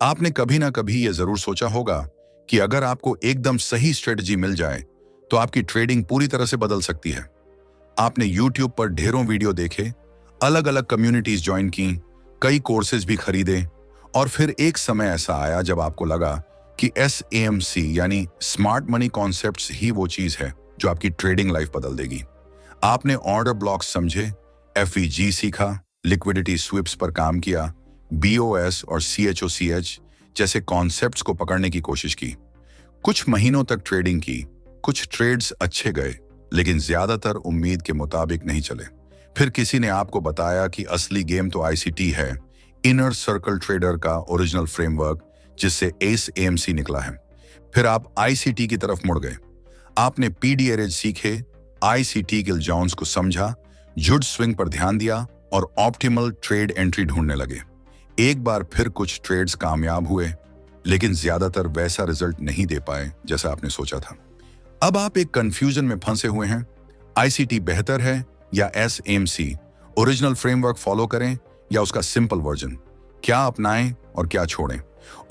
आपने कभी ना कभी यह जरूर सोचा होगा कि अगर आपको एकदम सही स्ट्रेटजी मिल जाए तो आपकी ट्रेडिंग पूरी तरह से बदल सकती है। आपने YouTube पर ढेरों वीडियो देखे, अलग अलग कम्युनिटीज ज्वाइन की, कई कोर्सेज भी खरीदे और फिर एक समय ऐसा आया जब आपको लगा कि SAMC यानी स्मार्ट मनी कॉन्सेप्ट्स ही वो चीज है जो आपकी ट्रेडिंग लाइफ बदल देगी। आपने ऑर्डर ब्लॉक्स समझे, FEG सीखा, लिक्विडिटी स्विप्स पर काम किया, BOS और CHOCH जैसे कॉन्सेप्ट्स को पकड़ने की कोशिश की। कुछ महीनों तक ट्रेडिंग की, कुछ ट्रेड्स अच्छे गए लेकिन ज्यादातर उम्मीद के मुताबिक नहीं चले। फिर किसी ने आपको बताया कि असली गेम तो ICT है, इनर सर्कल ट्रेडर का ओरिजिनल फ्रेमवर्क जिससे SAMC निकला है। फिर आप ICT की तरफ मुड़ गए। आपने PDRH सीखे, ICT गिल जॉन्स को समझा, जुड स्विंग पर ध्यान दिया और ऑप्टिमल ट्रेड एंट्री ढूंढने लगे। एक बार फिर कुछ ट्रेड्स कामयाब हुए लेकिन ज्यादातर वैसा रिजल्ट नहीं दे पाए जैसा आपने सोचा था। अब आप एक कंफ्यूजन में फंसे हुए हैं। ICT बेहतर है या SAMC? ओरिजिनल फ्रेमवर्क फॉलो करें या उसका सिंपल वर्जन? क्या अपनाएं और क्या छोड़ें?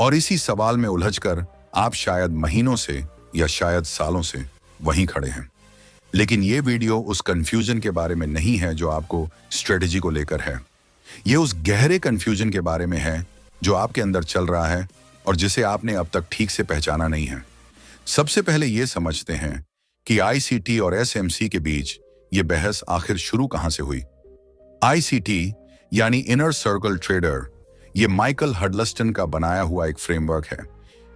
और इसी सवाल में उलझकर आप शायद महीनों से या शायद सालों से वहीं खड़े हैं। लेकिन ये वीडियो उस कंफ्यूजन के बारे में नहीं है जो आपको स्ट्रेटेजी को लेकर है। ये उस गहरे कंफ्यूजन के बारे में है जो आपके अंदर चल रहा है और जिसे आपने अब तक ठीक से पहचाना नहीं है। सबसे पहले ये समझते हैं कि ICT और SAMC के बीच ये बहस आखिर शुरू कहां से हुई। ICT यानी इनर सर्कल ट्रेडर, ये माइकल हडलस्टन का बनाया हुआ एक फ्रेमवर्क है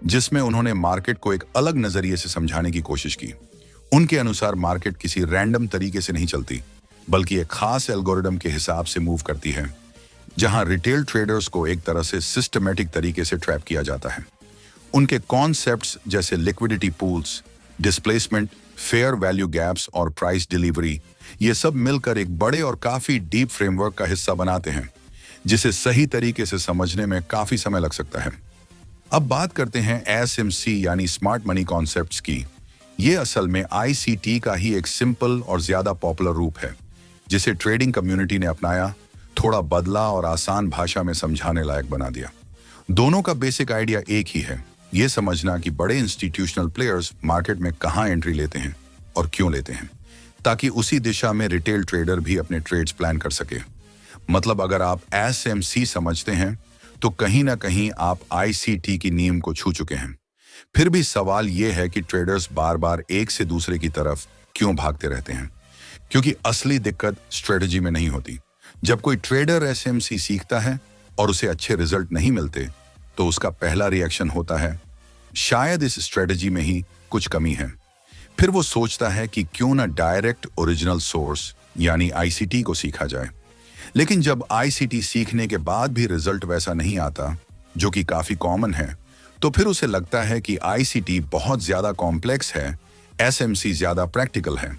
जिसमें उन्होंने मार्केट को एक अलग नजरिए से समझाने की कोशिश की। उनके अनुसार मार्केट किसी रैंडम तरीके से नहीं चलती बल्कि एक खास एल्गोरिदम के हिसाब से मूव करती है, जहां रिटेल ट्रेडर्स को एक तरह से सिस्टमैटिक तरीके से ट्रैप किया जाता है। उनके कॉन्सेप्ट्स जैसे liquidity pools, displacement, fair value gaps और प्राइस डिलीवरी, ये सब मिलकर एक बड़े और काफी डीप फ्रेमवर्क का हिस्सा बनाते हैं जिसे सही तरीके से समझने में काफी समय लग सकता है। अब बात करते हैं SMC यानी स्मार्ट मनी कॉन्सेप्ट्स की। ये असल में ICT का ही एक सिंपल और ज्यादा पॉपुलर रूप है जिसे ट्रेडिंग कम्युनिटी ने अपनाया, थोड़ा बदला और आसान भाषा में समझाने लायक बना दिया। दोनों का बेसिक आइडिया एक ही है, ये समझना कि बड़े इंस्टीट्यूशनल प्लेयर्स मार्केट में कहां एंट्री लेते हैं और क्यों लेते हैं, ताकि उसी दिशा में रिटेल ट्रेडर भी अपने ट्रेड्स प्लान कर सके। मतलब अगर आप SMC समझते हैं तो कहीं ना कहीं आप ICT की नींव को छू चुके हैं। फिर भी सवाल यह है कि ट्रेडर्स बार बार एक से दूसरे की तरफ क्यों भागते रहते हैं, क्योंकि असली दिक्कत स्ट्रेटजी में नहीं होती। जब कोई ट्रेडर SMC सीखता है और उसे अच्छे रिजल्ट नहीं मिलते तो उसका पहला रिएक्शन होता है शायद इस स्ट्रेटजी में ही कुछ कमी है। फिर वो सोचता है कि क्यों ना डायरेक्ट ओरिजिनल सोर्स यानी ICT को सीखा जाए। लेकिन जब ICT सीखने के बाद भी रिजल्ट वैसा नहीं आता, जो कि काफी कॉमन है, तो फिर उसे लगता है कि ICT बहुत ज्यादा कॉम्प्लेक्स है, SMC ज्यादा प्रैक्टिकल है,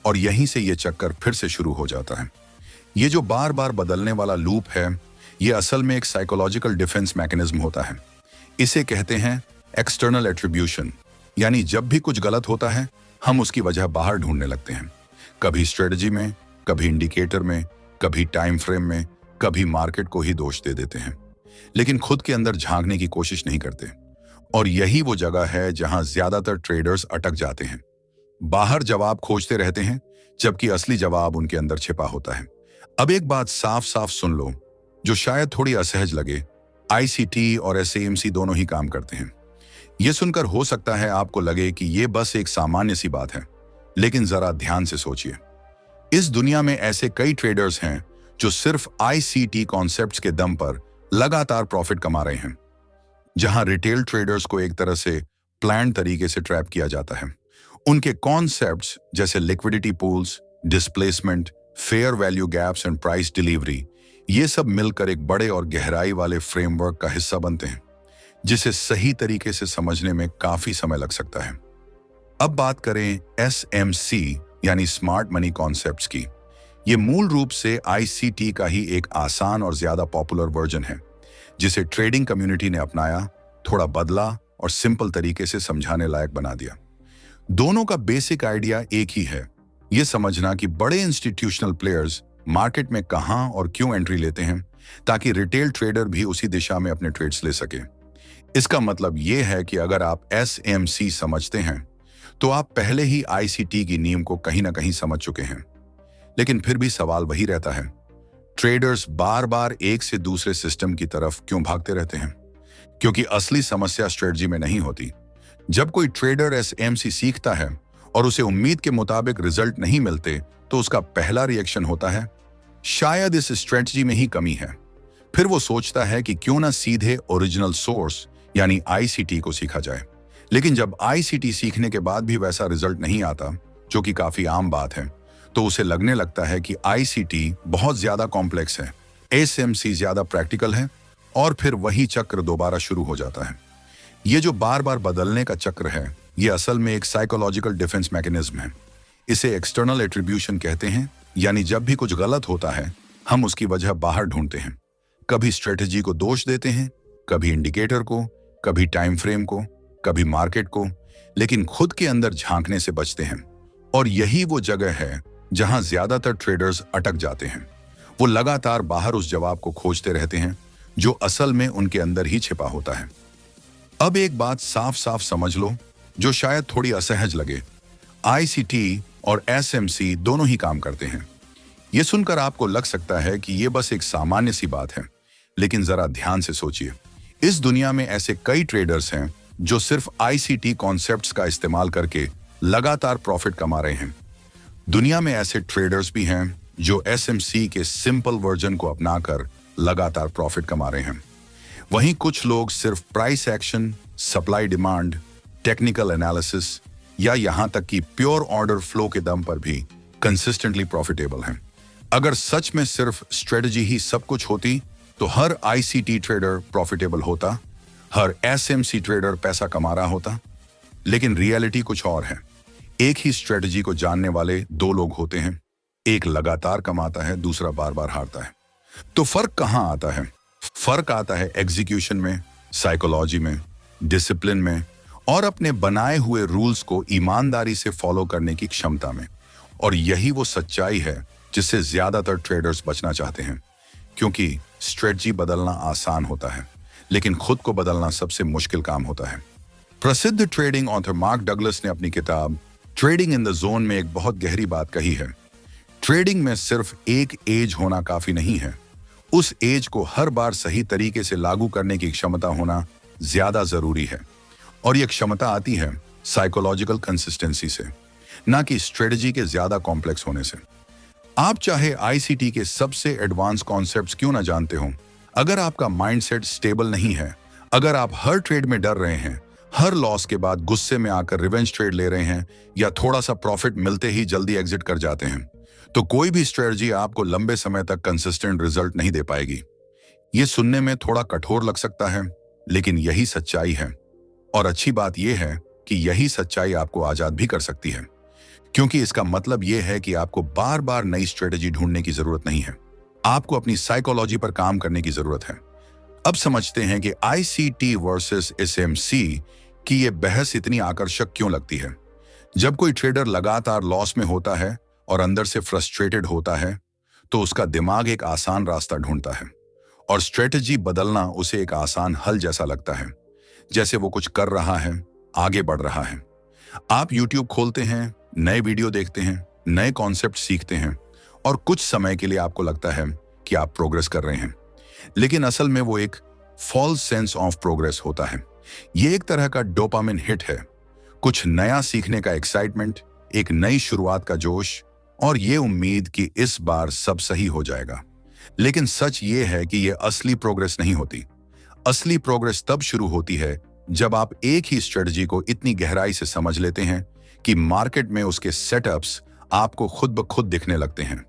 और यहीं से ये चक्कर फिर से शुरू हो जाता है। ये जो बार बार बदलने वाला लूप है, ये असल में एक साइकोलॉजिकल डिफेंस मैकेनिज्म होता है। इसे कहते हैं एक्सटर्नल एट्रीब्यूशन, यानी जब भी कुछ गलत होता है हम उसकी वजह बाहर ढूंढने लगते हैं, कभी स्ट्रेटजी में, कभी इंडिकेटर में, कभी टाइम फ्रेम में, कभी मार्केट को ही दोष दे देते हैं, लेकिन खुद के अंदर झांकने की कोशिश नहीं करते। और यही वो जगह है जहां ज्यादातर ट्रेडर्स अटक जाते हैं। बाहर जवाब खोजते रहते हैं जबकि असली जवाब उनके अंदर छिपा होता है। अब एक बात साफ साफ सुन लो जो शायद थोड़ी असहज लगे, ICT और SAMC दोनों ही काम करते हैं। यह सुनकर हो सकता है आपको लगे कि यह बस एक सामान्य सी बात है, लेकिन जरा ध्यान से सोचिए। इस दुनिया में ऐसे कई ट्रेडर्स हैं जो सिर्फ ICT कॉन्सेप्ट्स के दम पर लगातार प्रॉफिट कमा रहे हैं, जहां रिटेल ट्रेडर्स को एक तरह से प्लान तरीके से ट्रैप किया जाता है। उनके कॉन्सेप्ट्स जैसे liquidity pools, displacement, fair value gaps and price delivery, ये सब मिलकर एक बड़े और गहराई वाले फ्रेमवर्क का हिस्सा बनते हैं जिसे सही तरीके से समझने में काफी समय लग सकता है। अब बात करें SMC यानी स्मार्ट मनी कॉन्सेप्ट्स की। ये मूल रूप से ICT का ही एक आसान और ज्यादा पॉपुलर वर्जन है जिसे ट्रेडिंग कम्युनिटी ने अपनाया, थोड़ा बदला और सिंपल तरीके से समझाने लायक बना दिया। दोनों का बेसिक आइडिया एक ही है, ये समझना कि बड़े इंस्टीट्यूशनल प्लेयर्स मार्केट में कहां और क्यों एंट्री लेते हैं ताकि रिटेल ट्रेडर भी उसी दिशा में अपने ट्रेड्स ले सके। इसका मतलब ये है कि अगर आप SMC समझते हैं तो आप पहले ही ICT की नींव को कहीं ना कहीं समझ चुके हैं। लेकिन फिर भी सवाल वही रहता है, ट्रेडर्स बार बार एक से दूसरे सिस्टम की तरफ क्यों भागते रहते हैं? क्योंकि असली समस्या स्ट्रेटजी में नहीं होती। जब कोई ट्रेडर SMC सीखता है और उसे उम्मीद के मुताबिक रिजल्ट नहीं मिलते तो उसका पहला रिएक्शन होता है, शायद इस स्ट्रेटजी में ही कमी है। फिर वो सोचता है कि क्यों ना सीधे ओरिजिनल सोर्स यानी ICT को सीखा जाए। लेकिन जब ICT सीखने के बाद भी वैसा रिजल्ट नहीं आता, जो कि काफी आम बात है, तो उसे लगने लगता है कि ICT बहुत ज्यादा कॉम्प्लेक्स है, SMC ज्यादा प्रैक्टिकल है, और फिर वही चक्र दोबारा शुरू हो जाता है। ये जो बार बार बदलने का चक्र है, ये असल में एक साइकोलॉजिकल डिफेंस मैकेनिज्म है। इसे एक्सटर्नल एट्रीब्यूशन कहते हैं, यानी जब भी कुछ गलत होता है हम उसकी वजह बाहर ढूंढते हैं। कभी स्ट्रेटजी को दोष देते हैं, कभी इंडिकेटर को, कभी टाइम फ्रेम को, कभी मार्केट को, लेकिन खुद के अंदर झांकने से बचते हैं। और यही वो जगह है जहां ज्यादातर ट्रेडर्स अटक जाते हैं। वो लगातार बाहर उस जवाब को खोजते रहते हैं जो असल में उनके अंदर ही छिपा होता है। अब एक बात साफ साफ समझ लो, जो शायद थोड़ी असहज लगे, ICT और SMC दोनों ही काम करते हैं। यह सुनकर आपको लग सकता है कि यह बस एक सामान्य सी बात है, लेकिन जरा ध्यान से सोचिए। इस दुनिया में ऐसे कई ट्रेडर्स हैं जो सिर्फ ICT कॉन्सेप्ट्स का इस्तेमाल करके लगातार प्रॉफिट कमा रहे हैं। दुनिया में ऐसे ट्रेडर्स भी हैं जो SMC के सिंपल वर्जन को अपनाकर लगातार प्रॉफिट कमा रहे हैं। वहीं कुछ लोग सिर्फ price action, supply demand, technical analysis या यहां तक कि प्योर ऑर्डर फ्लो के दम पर भी कंसिस्टेंटली प्रॉफिटेबल हैं। अगर सच में सिर्फ स्ट्रेटजी ही सब कुछ होती तो हर ICT ट्रेडर प्रॉफिटेबल होता, हर SMC ट्रेडर पैसा कमा रहा होता। लेकिन रियलिटी कुछ और है। एक ही स्ट्रेटजी को जानने वाले दो लोग होते हैं, एक लगातार कमाता है, दूसरा बार बार हारता है। तो फर्क कहां आता है? फर्क आता है एग्जीक्यूशन में, साइकोलॉजी में, डिसिप्लिन में और अपने बनाए हुए रूल्स को ईमानदारी से फॉलो करने की क्षमता में। और यही वो सच्चाई है जिससे ज्यादातर ट्रेडर्स बचना चाहते हैं, क्योंकि स्ट्रेटजी बदलना आसान होता है, लेकिन खुद को बदलना सबसे मुश्किल काम होता है। प्रसिद्ध ट्रेडिंग ऑथर मार्क डगलस ने अपनी किताब ट्रेडिंग इन द जोन में एक बहुत गहरी बात कही है। ट्रेडिंग में सिर्फ एक एज होना काफी नहीं है, उस एज को हर बार सही तरीके से लागू करने की क्षमता होना ज्यादा जरूरी है। और यह क्षमता आती है साइकोलॉजिकल कंसिस्टेंसी से, ना कि स्ट्रेटजी के ज्यादा कॉम्प्लेक्स होने से। आप चाहे ICT के सबसे एडवांस कॉन्सेप्ट्स क्यों ना जानते हो, अगर आपका माइंडसेट स्टेबल नहीं है, अगर आप हर ट्रेड में डर रहे हैं, हर लॉस के बाद गुस्से में आकर रिवेंज ट्रेड ले रहे हैं या थोड़ा सा प्रॉफिट मिलते ही जल्दी एग्जिट कर जाते हैं, तो कोई भी स्ट्रेटजी आपको लंबे समय तक कंसिस्टेंट रिजल्ट नहीं दे पाएगी। ये सुनने में थोड़ा कठोर लग सकता है, लेकिन यही सच्चाई है। और अच्छी बात यह है कि यही सच्चाई आपको आजाद भी कर सकती है, क्योंकि इसका मतलब यह है कि आपको बार बार नई स्ट्रेटजी ढूंढने की जरूरत नहीं है, आपको अपनी साइकोलॉजी पर काम करने की जरूरत है। अब समझते हैं कि ICT वर्सेस SMC की यह बहस इतनी आकर्षक क्यों लगती है। जब कोई ट्रेडर लगातार लॉस में होता है और अंदर से फ्रस्ट्रेटेड होता है, तो उसका दिमाग एक आसान रास्ता ढूंढता है और स्ट्रेटजी बदलना उसे एक आसान हल जैसा लगता है, जैसे वो कुछ कर रहा है, आगे बढ़ रहा है। आप YouTube खोलते हैं, नए वीडियो देखते हैं, नए कॉन्सेप्ट सीखते हैं और कुछ समय के लिए आपको लगता है कि आप प्रोग्रेस कर रहे हैं, लेकिन असल में वो एक फॉल्स सेंस ऑफ प्रोग्रेस होता है। ये एक तरह का डोपामिन हिट है, कुछ नया सीखने का एक्साइटमेंट, एक नई शुरुआत का जोश और ये उम्मीद कि इस बार सब सही हो जाएगा। लेकिन सच ये है कि ये असली प्रोग्रेस नहीं होती। असली प्रोग्रेस तब शुरू होती है जब आप एक ही स्ट्रेटजी को इतनी गहराई से समझ लेते हैं कि मार्केट में उसके सेटअप्स आपको खुद ब खुद दिखने लगते हैं,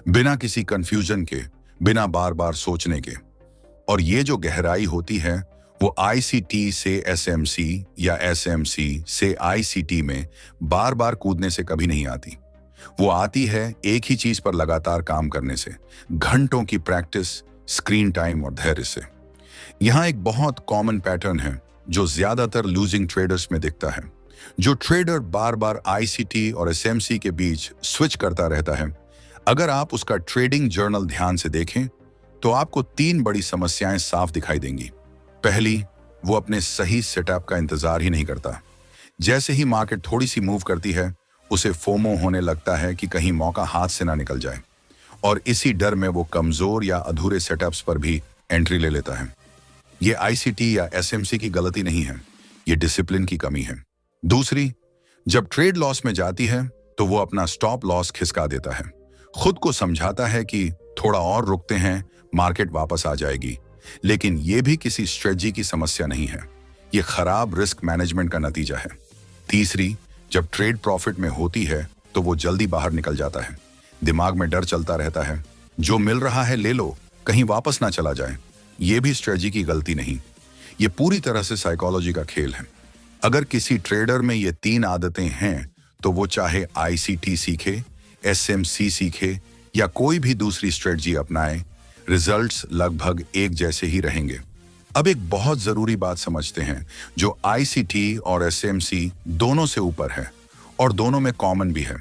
बिना किसी कंफ्यूजन के, बिना बार बार सोचने के। और ये जो गहराई होती है वो ICT से SMC या SMC से ICT में बार बार कूदने से कभी नहीं आती। वो आती है एक ही चीज पर लगातार काम करने से, घंटों की प्रैक्टिस, स्क्रीन टाइम और धैर्य से। यहां एक बहुत कॉमन पैटर्न है जो ज्यादातर लूजिंग ट्रेडर्स में दिखता है। जो ट्रेडर बार बार ICT और SMC के बीच स्विच करता रहता है, अगर आप उसका ट्रेडिंग जर्नल ध्यान से देखें तो आपको 3 बड़ी समस्याएं साफ दिखाई देंगी। पहली, वो अपने सही सेटअप का इंतजार ही नहीं करता। जैसे ही मार्केट थोड़ी सी मूव करती है, उसे फोमो होने लगता है कि कहीं मौका हाथ से ना निकल जाए, और इसी डर में वो कमजोर या अधूरे सेटअप्स पर भी एंट्री ले लेता है। ये आईसीटी या एसएमसी की गलती नहीं है, ये डिसिप्लिन की कमी है। दूसरी, जब ट्रेड लॉस में जाती है तो वो अपना स्टॉप लॉस खिसका देता है। खुद को समझाता है कि थोड़ा और रुकते हैं, मार्केट वापस आ जाएगी। लेकिन ये भी किसी स्ट्रेटजी की समस्या नहीं है, ये खराब रिस्क मैनेजमेंट का नतीजा है। तीसरी, जब ट्रेड प्रॉफिट में होती है तो वो जल्दी बाहर निकल जाता है। दिमाग में डर चलता रहता है, जो मिल रहा है ले लो, कहीं वापस ना चला जाए। ये भी स्ट्रेटजी की गलती नहीं, ये पूरी तरह से साइकोलॉजी का खेल है। अगर किसी ट्रेडर में ये 3 आदतें हैं तो वो चाहे आईसीटी सीखे, एसएमसी सीखे या कोई भी दूसरी स्ट्रेटजी अपनाए, रिजल्ट्स लगभग एक जैसे ही रहेंगे। अब एक बहुत जरूरी बात समझते हैं, जो आईसीटी और एसएमसी दोनों से ऊपर है और दोनों में कॉमन भी है।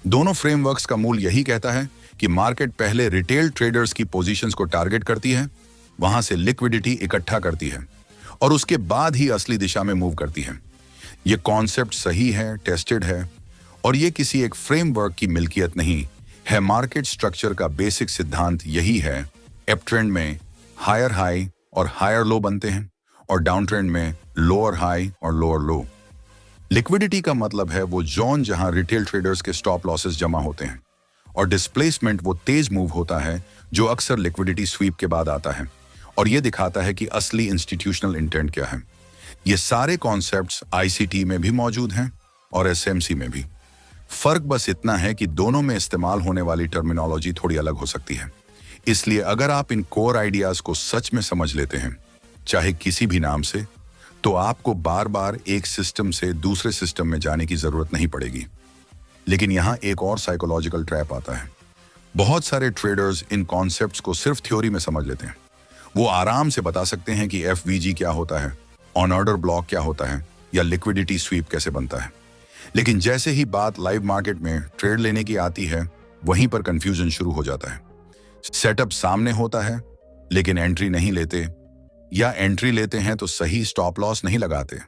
दोनों फ्रेमवर्क्स का मूल यही कहता है कि मार्केट पहले रिटेल ट्रेडर्स की पोजीशंस को टारगेट करती है, वहां से लिक्विडिटी इकट्ठा करती है और उसके बाद ही असली दिशा में मूव करती है। ये कॉन्सेप्ट सही है, टेस्टेड है, और ये किसी एक फ्रेमवर्क की मिल्कियत नहीं है। मार्केट स्ट्रक्चर का बेसिक सिद्धांत यही है। अप ट्रेंड में हायर हाई और हायर लो बनते हैं और डाउन ट्रेंड में लोअर हाई और लोअर लो। लिक्विडिटी का मतलब है वो जोन जहां रिटेल ट्रेडर्स के स्टॉप लॉसेस जमा होते हैं, और डिस्प्लेसमेंट वो तेज मूव होता है जो अक्सर लिक्विडिटी स्वीप के बाद आता है, और ये दिखाता है कि असली इंस्टीट्यूशनल इंटेंट क्या है। ये सारे कॉन्सेप्ट्स आईसीटी में भी मौजूद हैं और एसएमसी में भी। फर्क बस इतना है कि दोनों में इस्तेमाल होने वाली टर्मिनोलॉजी थोड़ी अलग हो सकती है। इसलिए अगर आप इन कोर आइडियाज को सच में समझ लेते हैं, चाहे किसी भी नाम से, तो आपको बार बार एक सिस्टम से दूसरे सिस्टम में जाने की जरूरत नहीं पड़ेगी। लेकिन यहां एक और साइकोलॉजिकल ट्रैप आता है। बहुत सारे ट्रेडर्स इन कॉन्सेप्ट्स को सिर्फ थ्योरी में समझ लेते हैं। वो आराम से बता सकते हैं कि एफवीजी क्या होता है, ऑन ऑर्डर ब्लॉक क्या होता है, या लिक्विडिटी स्वीप कैसे बनता है। लेकिन जैसे ही बात लाइव मार्केट में ट्रेड लेने की आती है, वहीं पर कंफ्यूजन शुरू हो जाता है। सेटअप सामने होता है लेकिन एंट्री नहीं लेते, या एंट्री लेते हैं तो सही स्टॉप लॉस नहीं लगाते,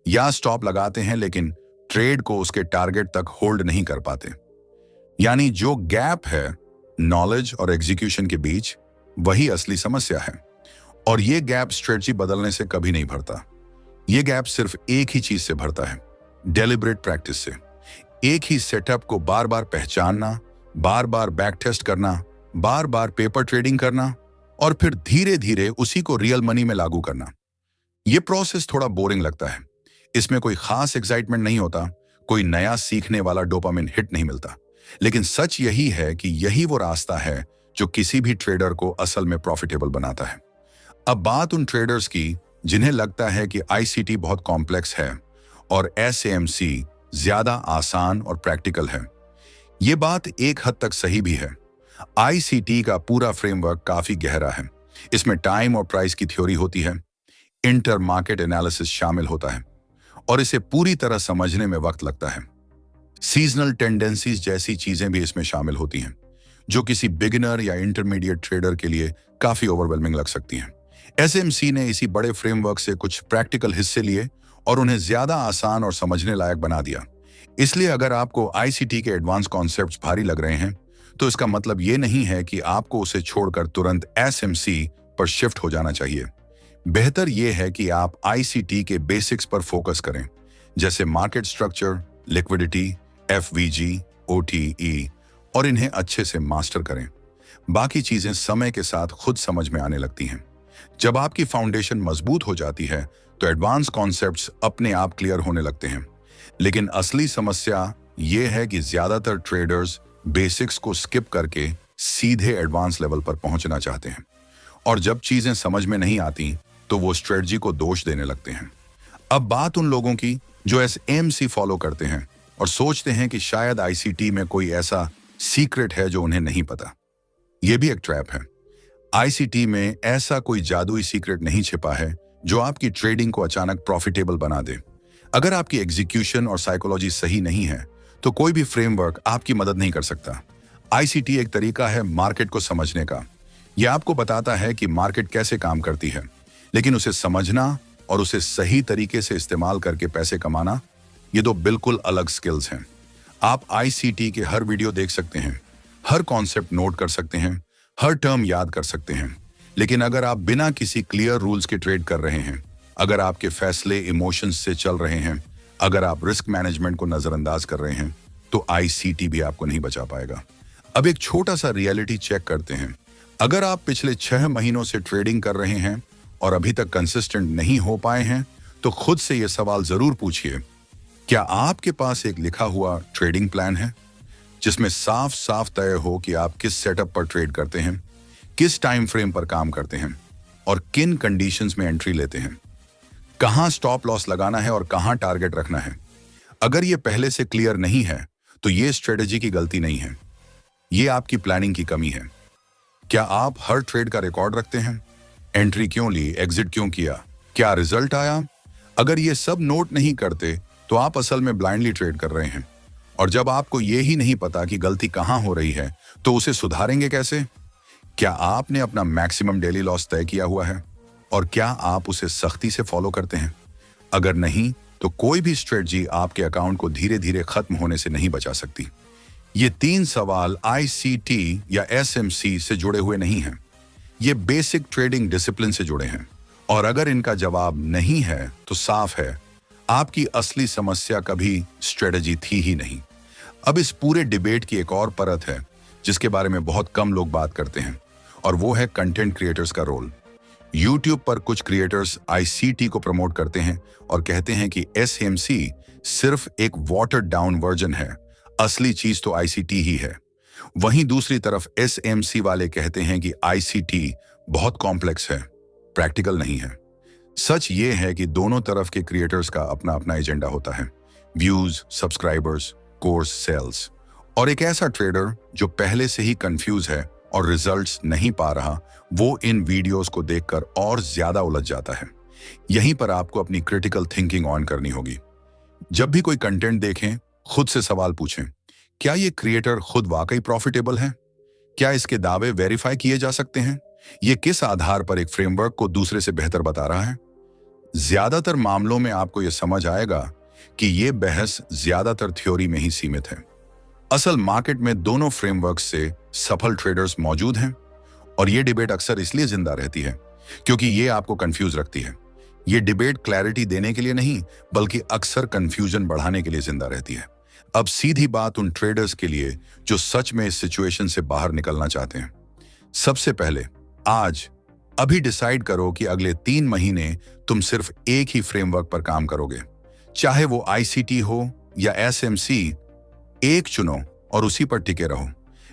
या स्टॉप लगाते हैं लेकिन ट्रेड को उसके टारगेट तक होल्ड नहीं कर पाते। यानी जो गैप है नॉलेज और एग्जीक्यूशन के बीच, वही असली समस्या है। और ये गैप स्ट्रेटजी बदलने से कभी नहीं भरता। ये गैप सिर्फ एक ही चीज से भरता है, डेलिब्रेट प्रैक्टिस से। एक ही सेटअप को बार बार पहचानना, बार बार बैक टेस्ट करना, बार बार पेपर ट्रेडिंग करना, और फिर धीरे धीरे उसी को रियल मनी में लागू करना। यह प्रोसेस थोड़ा बोरिंग लगता है, इसमें कोई खास एक्साइटमेंट नहीं होता, कोई नया सीखने वाला डोपामिन हिट नहीं मिलता। लेकिन सच यही है कि यही वो रास्ता है जो किसी भी ट्रेडर को असल में प्रॉफिटेबल बनाता है। अब बात उन ट्रेडर्स की जिन्हें लगता है कि आईसीटी बहुत कॉम्प्लेक्स है और एसएमसी ज्यादा आसान और प्रैक्टिकल है। ये बात एक हद तक सही भी है। आईसीटी का पूरा फ्रेमवर्क काफी गहरा है। इसमें टाइम और प्राइस की थ्योरी होती है, इंटर मार्केट एनालिसिस शामिल होता है, और इसे पूरी तरह समझने में वक्त लगता है। सीजनल टेंडेंसीज जैसी चीजें भी इसमें शामिल होती हैं, जो किसी बिगिनर या इंटरमीडिएट ट्रेडर के लिए काफी ओवरवेलमिंग लग सकती हैं। एसएमसी ने इसी बड़े फ्रेमवर्क से कुछ प्रैक्टिकल हिस्से लिए और उन्हें ज्यादा आसान और समझने लायक बना दिया। इसलिए अगर आपको आईसीटी के एडवांस कॉन्सेप्ट्स भारी लग रहे हैं, तो इसका मतलब ये नहीं है कि आपको उसे छोड़कर तुरंत एसएमसी पर शिफ्ट हो जाना चाहिए। बेहतर यह है कि आप आईसीटी के बेसिक्स पर फोकस करें, जैसे मार्केट स्ट्रक्चर, लिक्विडिटी, एफवीजी, ओटीई, और इन्हें अच्छे से मास्टर करें। बाकी चीजें समय के साथ खुद समझ में आने लगती हैं। जब आपकी फाउंडेशन मजबूत हो जाती है तो एडवांस कॉन्सेप्ट्स अपने आप क्लियर होने लगते हैं। लेकिन असली समस्या यह है कि ज्यादातर ट्रेडर्स बेसिक्स को स्किप करके सीधे एडवांस लेवल पर पहुंचना चाहते हैं, और जब चीजें समझ में नहीं आती तो वो स्ट्रेटजी को दोष देने लगते हैं। अब बात उन लोगों की जो एसएमसी फॉलो करते हैं और सोचते हैं कि शायद आईसीटी में कोई ऐसा सीक्रेट है जो उन्हें नहीं पता। यह भी एक ट्रैप है। आईसीटी में ऐसा कोई जादुई सीक्रेट नहीं छिपा है जो आपकी ट्रेडिंग को अचानक प्रॉफिटेबल बना दे। अगर आपकी एग्जीक्यूशन और साइकोलॉजी सही नहीं है तो कोई भी फ्रेमवर्क आपकी मदद नहीं कर सकता। आईसीटी एक तरीका है मार्केट को समझने का। यह आपको बताता है कि मार्केट कैसे काम करती है, लेकिन उसे समझना और उसे सही तरीके से इस्तेमाल करके पैसे कमाना, ये दो बिल्कुल अलग स्किल्स हैं। आप आईसीटी के हर वीडियो देख सकते हैं, हर कॉन्सेप्ट नोट कर सकते हैं, हर टर्म याद कर सकते हैं, लेकिन अगर आप बिना किसी क्लियर रूल्स के ट्रेड कर रहे हैं, अगर आपके फैसले इमोशंस से चल रहे हैं, अगर आप रिस्क मैनेजमेंट को नजरअंदाज कर रहे हैं, तो आईसीटी भी आपको नहीं बचा पाएगा। अब एक छोटा सा रियलिटी चेक करते हैं। अगर आप पिछले 6 महीनों से ट्रेडिंग कर रहे हैं और अभी तक कंसिस्टेंट नहीं हो पाए हैं, तो खुद से यह सवाल जरूर पूछिए, क्या आपके पास एक लिखा हुआ ट्रेडिंग प्लान है जिसमें साफ साफ तय हो कि आप किस सेटअप पर ट्रेड करते हैं, किस टाइम फ्रेम पर काम करते हैं और किन कंडीशंस में एंट्री लेते हैं, कहां स्टॉप लॉस लगाना है और कहां टारगेट रखना है? अगर यह पहले से क्लियर नहीं है, तो यह स्ट्रेटेजी की गलती नहीं है, यह आपकी प्लानिंग की कमी है। क्या आप हर ट्रेड का रिकॉर्ड रखते हैं? एंट्री क्यों ली, एग्जिट क्यों किया, क्या रिजल्ट आया? अगर ये सब नोट नहीं करते, तो आप असल में ब्लाइंडली ट्रेड कर रहे हैं। और जब आपको ये ही नहीं पता कि गलती कहां हो रही है, तो उसे सुधारेंगे कैसे? क्या आपने अपना मैक्सिमम डेली लॉस तय किया हुआ है और क्या आप उसे सख्ती से फॉलो करते हैं? अगर नहीं, तो कोई भी स्ट्रेटजी आपके अकाउंट को धीरे धीरे खत्म होने से नहीं बचा सकती। ये 3 सवाल आईसीटी या एसएमसी से जुड़े हुए नहीं हैं, ये बेसिक ट्रेडिंग डिसिप्लिन से जुड़े हैं। और अगर इनका जवाब नहीं है, तो साफ है आपकी असली समस्या कभी स्ट्रेटजी थी ही नहीं। अब इस पूरे डिबेट की एक और परत है जिसके बारे में बहुत कम लोग बात करते हैं, और वो है कंटेंट क्रिएटर्स का रोल। यूट्यूब पर कुछ क्रिएटर्स आईसीटी को प्रमोट करते हैं और कहते हैं कि एसएमसी सिर्फ एक वाटर्ड डाउन वर्जन है, असली चीज तो आईसीटी ही है। वहीं दूसरी तरफ एसएमसी वाले कहते हैं कि आईसीटी बहुत कॉम्प्लेक्स है, प्रैक्टिकल नहीं है। सच ये है कि दोनों तरफ के क्रिएटर्स का अपना अपना एजेंडा होता है, व्यूज, सब्सक्राइबर्स, कोर्स, सेल्स। और एक ऐसा ट्रेडर जो पहले से ही कंफ्यूज है और रिजल्ट्स नहीं पा रहा, वो इन वीडियोस को देखकर और ज्यादा उलझ जाता है। यहीं पर आपको अपनी क्रिटिकल थिंकिंग ऑन करनी होगी। जब भी कोई कंटेंट देखें, खुद से सवाल पूछें, क्या ये क्रिएटर खुद वाकई प्रॉफिटेबल है? क्या इसके दावे वेरीफाई किए जा सकते हैं? ये किस आधार पर एक फ्रेमवर्क को दूसरे से बेहतर बता रहा है? ज्यादातर मामलों में आपको यह समझ आएगा कि यह बहस ज्यादातर थ्योरी में ही सीमित है। असल मार्केट में दोनों फ्रेमवर्क से सफल ट्रेडर्स मौजूद हैं, और यह डिबेट अक्सर इसलिए जिंदा रहती है क्योंकि यह आपको कंफ्यूज रखती है। यह डिबेट क्लैरिटी देने के लिए नहीं, बल्कि अक्सर कंफ्यूजन बढ़ाने के लिए जिंदा रहती है। अब सीधी बात उन ट्रेडर्स के लिए जो सच में इस सिचुएशन से बाहर निकलना चाहते हैं। सबसे पहले अभी डिसाइड करो कि अगले 3 महीने तुम सिर्फ एक ही फ्रेमवर्क पर काम करोगे, चाहे वो आईसीटी हो या एसएमसी। एक चुनो और उसी पर टिके रहो,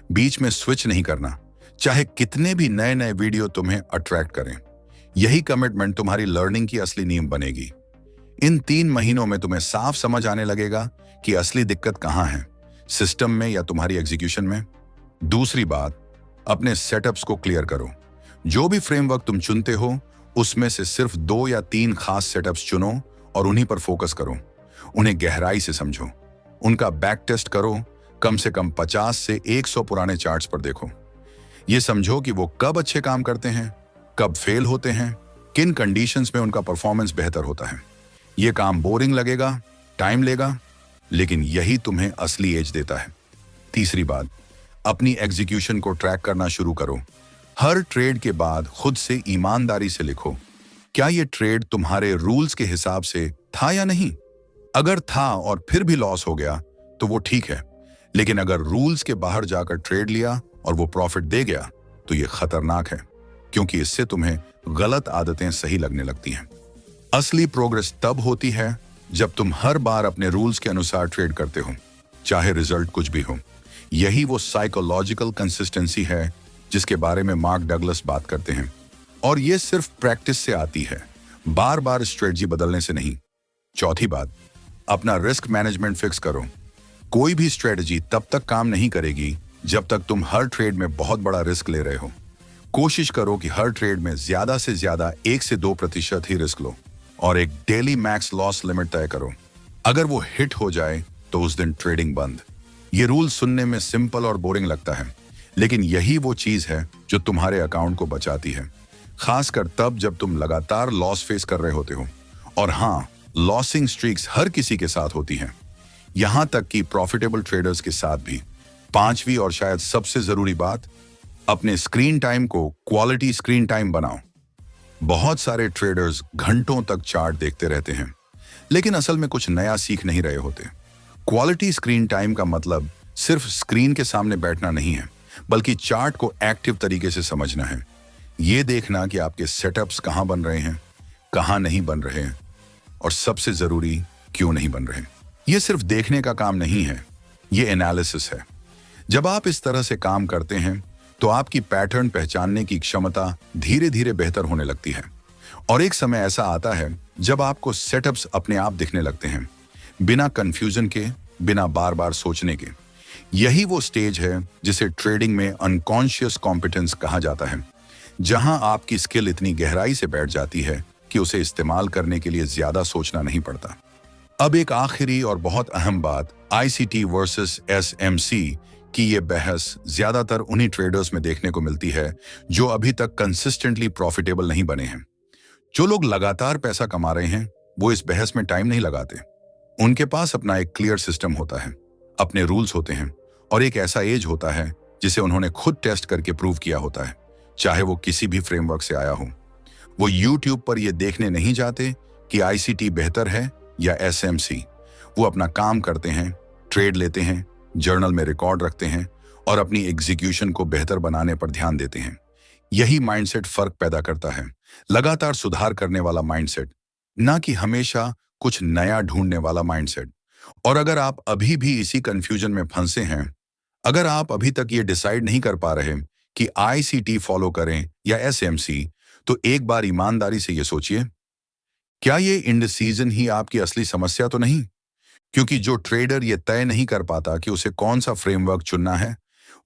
बीच में स्विच नहीं करना, चाहे कितने भी नए नए वीडियो तुम्हें अट्रैक्ट करें। यही कमिटमेंट तुम्हारी लर्निंग की असली नींव बनेगी। इन 3 महीनों में तुम्हें साफ समझ आने लगेगा कि असली दिक्कत कहां है, सिस्टम में या तुम्हारी एग्जीक्यूशन में। दूसरी बात, अपने सेटअप्स को क्लियर करो। जो भी फ्रेमवर्क तुम चुनते हो, उसमें से सिर्फ 2 या 3 खास सेटअप्स चुनो और उन्हीं पर फोकस करो। उन्हें गहराई से समझो, उनका बैक टेस्ट करो, कम से कम 50 से 100 पुराने चार्ट्स पर देखो। ये समझो कि वो कब अच्छे काम करते हैं, कब फेल होते हैं, किन कंडीशंस में उनका परफॉर्मेंस बेहतर होता है। ये काम बोरिंग लगेगा, टाइम लेगा, लेकिन यही तुम्हें असली एज देता है। तीसरी बात, अपनी एग्जीक्यूशन को ट्रैक करना शुरू करो। हर ट्रेड के बाद खुद से ईमानदारी से लिखो, क्या ये ट्रेड तुम्हारे रूल्स के हिसाब से था या नहीं? अगर था और फिर भी लॉस हो गया तो वो ठीक है, लेकिन अगर रूल्स के बाहर जाकर ट्रेड लिया और वो प्रॉफिट दे गया तो ये खतरनाक है, क्योंकि इससे तुम्हें गलत आदतें सही लगने लगती हैं। असली प्रोग्रेस तब होती है जब तुम हर बार अपने रूल्स के अनुसार ट्रेड करते हो, चाहे रिजल्ट कुछ भी हो। यही वो साइकोलॉजिकल कंसिस्टेंसी है जिसके बारे में मार्क डगलस बात करते हैं, और ये सिर्फ प्रैक्टिस से आती है, बार बार स्ट्रेटजी बदलने से नहीं। चौथी बात, अपना रिस्क मैनेजमेंट फिक्स करो। कोई भी स्ट्रेटजी तब तक काम नहीं करेगी जब तक तुम हर ट्रेड में बहुत बड़ा रिस्क ले रहे हो। कोशिश करो कि हर ट्रेड में ज्यादा से ज्यादा 1 से 2% ही रिस्क लो, और एक डेली मैक्स लॉस लिमिट तय करो। अगर वो हिट हो जाए तो उस दिन ट्रेडिंग बंद। ये रूल सुनने में सिंपल और बोरिंग लगता है, लेकिन यही वो चीज है जो तुम्हारे अकाउंट को बचाती है, खासकर तब जब तुम लगातार लॉस फेस कर रहे होते हो। और हाँ, लॉसिंग स्ट्रीक्स हर किसी के साथ होती हैं, यहां तक कि प्रॉफिटेबल ट्रेडर्स के साथ भी। पांचवी और शायद सबसे जरूरी बात, अपने स्क्रीन टाइम को क्वालिटी स्क्रीन टाइम बनाओ। बहुत सारे ट्रेडर्स घंटों तक चार्ट देखते रहते हैं, लेकिन असल में कुछ नया सीख नहीं रहे होते। क्वालिटी स्क्रीन टाइम का मतलब सिर्फ स्क्रीन के सामने बैठना नहीं है, बल्कि चार्ट को एक्टिव तरीके से समझना है। ये देखना कि आपके सेटअप्स कहां बन रहे हैं, कहां नहीं बन रहे हैं, और सबसे जरूरी, क्यों नहीं बन रहे। ये सिर्फ देखने का काम नहीं है, ये एनालिसिस है। जब आप इस तरह से काम करते हैं तो आपकी पैटर्न पहचानने की क्षमता धीरे धीरे बेहतर होने लगती है, और एक समय ऐसा आता है जब आपको सेटअप्स अपने आप दिखने लगते हैं, बिना कंफ्यूजन के, बिना बार बार सोचने के। यही वो स्टेज है जिसे ट्रेडिंग में अनकॉन्शियस कॉम्पिटेंस कहा जाता है, जहां आपकी स्किल इतनी गहराई से बैठ जाती है कि उसे इस्तेमाल करने के लिए ज्यादा सोचना नहीं पड़ता। अब एक आखिरी और बहुत अहम बात, आईसीटी वर्सेस एसएमसी की ये बहस ज्यादातर उन्हीं ट्रेडर्स में देखने को मिलती है जो अभी तक कंसिस्टेंटली प्रॉफिटेबल नहीं बने हैं। जो लोग लगातार पैसा कमा रहे हैं वो इस बहस में टाइम नहीं लगाते। उनके पास अपना एक क्लियर सिस्टम होता है, अपने रूल्स होते हैं, और एक ऐसा एज होता है जिसे उन्होंने खुद टेस्ट करके प्रूव किया होता है, चाहे वो किसी भी फ्रेमवर्क से आया हो। वो यूट्यूब पर ये देखने नहीं जाते कि आईसीटी बेहतर है या एसएमसी। वो अपना काम करते हैं, ट्रेड लेते हैं, जर्नल में रिकॉर्ड रखते हैं और अपनी एग्जीक्यूशन को बेहतर बनाने पर ध्यान देते हैं। यही माइंडसेट फर्क पैदा करता है, लगातार सुधार करने वाला माइंडसेट, ना कि हमेशा कुछ नया ढूंढने वाला माइंडसेट। और अगर आप अभी भी इसी कंफ्यूजन में फंसे हैं, अगर आप अभी तक ये डिसाइड नहीं कर पा रहे कि आईसीटी फॉलो करें या एसएमसी, तो एक बार ईमानदारी से ये सोचिए, क्या ये इंडिसीजन ही आपकी असली समस्या तो नहीं? क्योंकि जो ट्रेडर ये तय नहीं कर पाता कि उसे कौन सा फ्रेमवर्क चुनना है,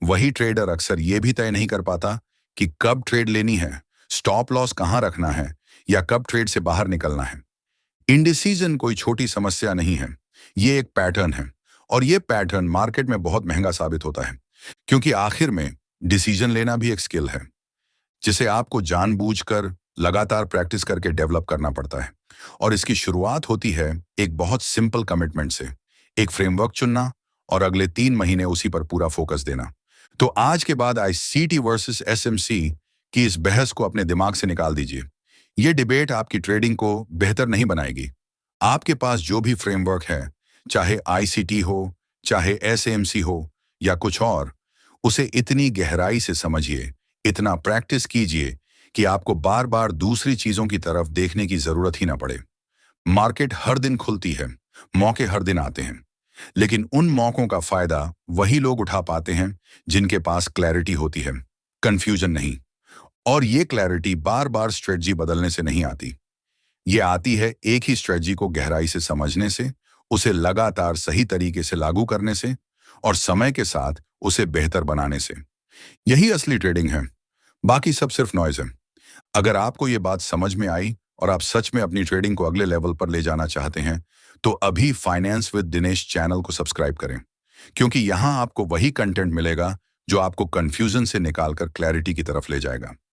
वही ट्रेडर अक्सर ये भी तय नहीं कर पाता कि कब ट्रेड लेनी है, स्टॉप लॉस कहां रखना है, या कब ट्रेड से बाहर निकलना है। इंडिसीजन कोई छोटी समस्या नहीं है, ये एक पैटर्न है, और ये पैटर्न मार्केट में बहुत महंगा साबित होता है, क्योंकि आखिर में डिसीजन लेना भी एक स्किल है जिसे आपको जानबूझकर लगातार प्रैक्टिस करके डेवलप करना पड़ता है। और इसकी शुरुआत होती है एक बहुत सिंपल कमिटमेंट से, एक फ्रेमवर्क चुनना और अगले 3 महीने उसी पर पूरा फोकस देना। तो आज के बाद आईसीटी वर्सेस एसएमसी की इस बहस को अपने दिमाग से निकाल दीजिए। ये डिबेट आपकी ट्रेडिंग को बेहतर नहीं बनाएगी। आपके पास जो भी फ्रेमवर्क है, चाहे आईसीटी हो, चाहे एसएमसी हो या कुछ और, उसे इतनी गहराई से समझिए, इतना प्रैक्टिस कीजिए कि आपको बार बार दूसरी चीजों की तरफ देखने की जरूरत ही ना पड़े। मार्केट हर दिन खुलती है, मौके हर दिन आते हैं, लेकिन उन मौकों का फायदा वही लोग उठा पाते हैं जिनके पास क्लैरिटी होती है, कंफ्यूजन नहीं। और ये क्लैरिटी बार बार स्ट्रेटजी बदलने से नहीं आती। ये आती है एक ही स्ट्रेटजी को गहराई से समझने से, उसे लगातार सही तरीके से लागू करने से, और समय के साथ उसे बेहतर बनाने से। यही असली ट्रेडिंग है, बाकी सब सिर्फ नॉइज है। अगर आपको ये बात समझ में आई और आप सच में अपनी ट्रेडिंग को अगले लेवल पर ले जाना चाहते हैं, तो अभी फाइनेंस विद दिनेश चैनल को सब्सक्राइब करें, क्योंकि यहां आपको वही कंटेंट मिलेगा जो आपको कंफ्यूजन से निकालकर क्लैरिटी की तरफ ले जाएगा।